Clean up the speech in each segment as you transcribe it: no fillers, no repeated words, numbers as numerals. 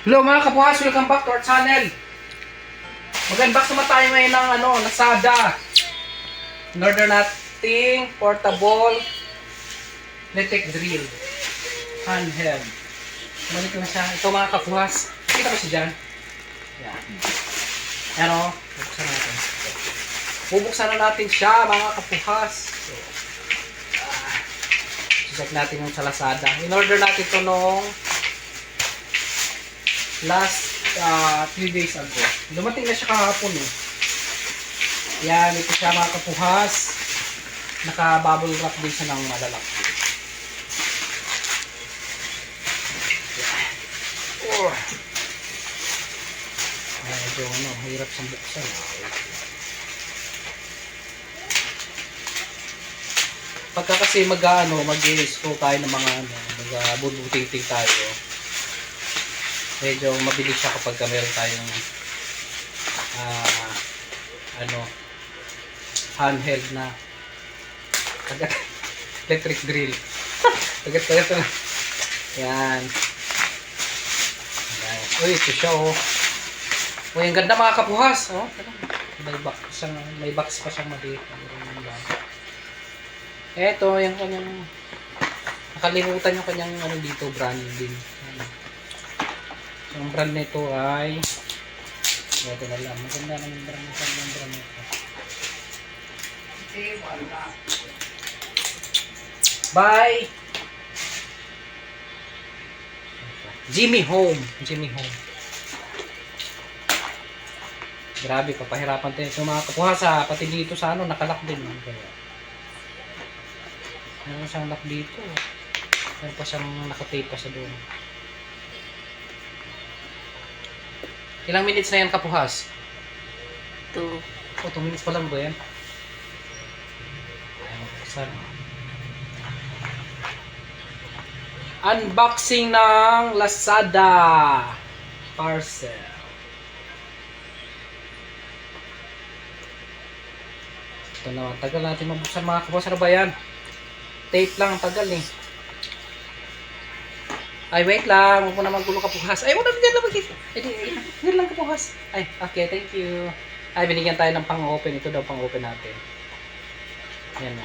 Hello mga kapuhas, welcome back to our channel. Mag-unbox naman tayo ngayon ng Lazada. In-order nating portable electric drill. Handheld. Balik na siya. Ito mga kapuhas. Kita mo siya dyan? Yan. Yan o. Bubuksan natin. Bubuksan na natin siya mga kapuhas. So, check natin yung sa Lazada. In-order natin ito nung last few days ago. Dumating na siya kahapon eh. Yan, ito siya mga kapuhas. Naka-bubble wrap din siya ng malalaki. Oh. Medyo hirap siyang buksan. Pagka kasi mag-i-install tayo ng mga mag-bubuting-ting tayo. Medyo mabilis siya kapag meron tayong handheld na electric drill. Tagat-tagat na. Yan. Uy, ito siya oh. Uy, ang ganda mga kapuhas. Oh, may box pa siyang maliit. Eto, yung kanyang nakalimutan yung kanyang dito, branding. Ang brand nito ay ito na lang. Maganda ng brand nito. Bye! Jimmy Home. Grabe, papahirapan tayo. So mga kapuhasa, pati dito sa nakalock din. Meron siyang lock dito. Meron pa siyang nakatape pa sa doon. Ilang minutes na yan kapuhas? 2. Oh, 2 minutes pa lang ba yan? Ayaw magpasan. Unboxing ng Lazada parcel. Ito naman, tagal natin mabuksan mga kapuhas. Ano ba yan? Tape lang, tagal eh. Ay, wait lang. Huwag mo na magulo kapuhas. Ay, huwag na dyan lang mag-isip. Dyan lang kapuhas. Ay, okay, thank you. Ay, binigyan tayo ng pang-open. Ito daw pang-open natin. Ayan na.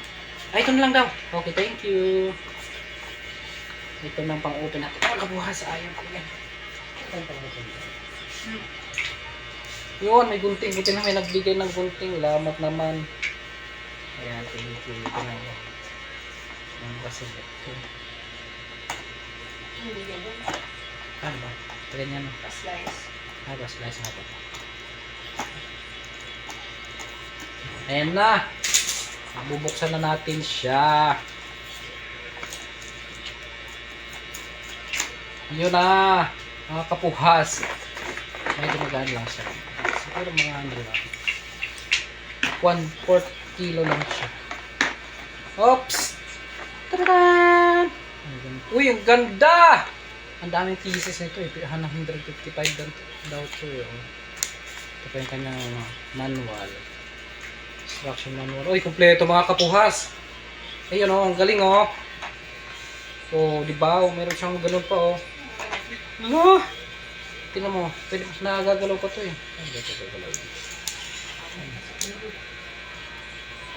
Ay, ito na lang daw. Okay, thank you. Ito na pang-open natin. Ay, kapuhas. Ayaw ko yan. Ito ang pang-open. Yun, may gunting. Buti na may nagbigay ng gunting. Lamat naman. Ayan, thank you. Ito na ako. Ang kasi ito. Ano ba? Ganyan. Pa-slice. Ay, pa-slice nga po. Ayan na. Bubuksan na natin siya. Yun na. Mga kapuhas. Medyo magaan lang siya. Siguro mga lang. 1/4 kilo lang siya. Oops! Tadaan! Uy, ang ganda! Ang daming pieces nito eh. 155 daw ito eh. Ito pa yung kanyang manual. Instruction manual. Uy, kompleto mga kapuhas. Ayun oh, ang galing oh. Oh, di ba? Oh, meron siyang ganun pa oh. Ano? Tingnan mo. Pwede nagagalaw pa to eh. Ay, dito gagalaw.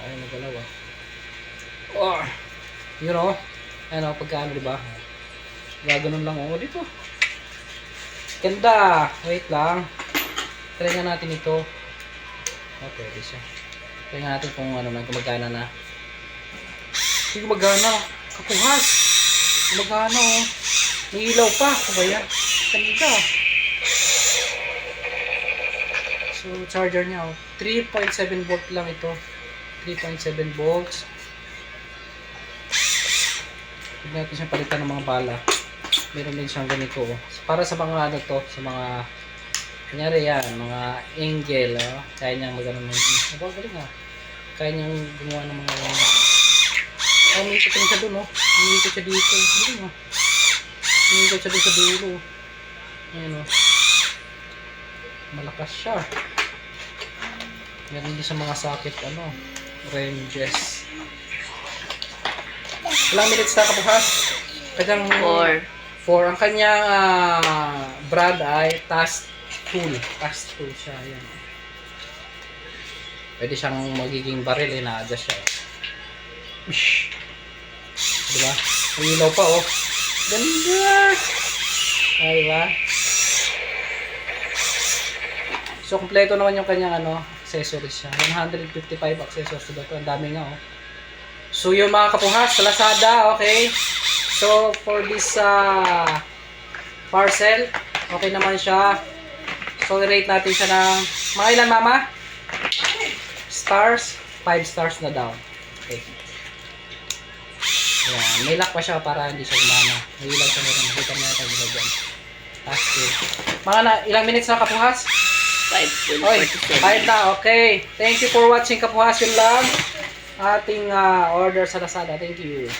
Ay, nagalaw ah. Oh. Yun oh. Ayan o, pagkaano diba? Gaganon lang o, dito. Ganda! Wait lang. Try nga natin ito. Oh, pwede siya. Try nga natin kung kung magana na. Hindi magana. Kapuhas! Magana o. May ilaw pa. Kabaya. Ganda. So, charger niya o. 3.7 volt lang ito. 3.7 volts. Huwag natin siyang palitan ng mga bala. Meron din siyang ganito. Para sa mga sa mga kunyari yan, mga angel. Kaya niyang magano ng galing ha. Kaya niyang gumawa ng mga umiikot siya doon. Umiikot siya dito. Galing ha. Umiikot siya doon sa dulo. Ayan o. Malakas siya. Meron din sa mga socket ranges. Ilang minutes na kapuhas? Kanyang 4. 4 Ang kanyang brand ay Task Tool. Task Tool siya. Yan. Pwede siyang magiging baril. Na-adjust siya. Ish. Diba? Ang ilaw pa oh. Ganda! Diba? So, kompleto naman yung kanyang accessories siya. 155 accessories ba ito? Ang dami nga oh. So, yung mga kapuhas sa Lazada, okay? So, for this parcel, okay naman siya. So, i-rate natin siya ng mga ilan, mama? Stars? 5 stars na daw. Okay. Ayan. May lock pa siya para hindi siya gumana. May ilaw siya meron. Makita mo natin ilaw dyan. Task tool. Mga ilang minutes na kapuhas? 5 Oy, 5 na. Okay. Thank you for watching kapuhas. Yun lang ating order sa Lazada. Thank you.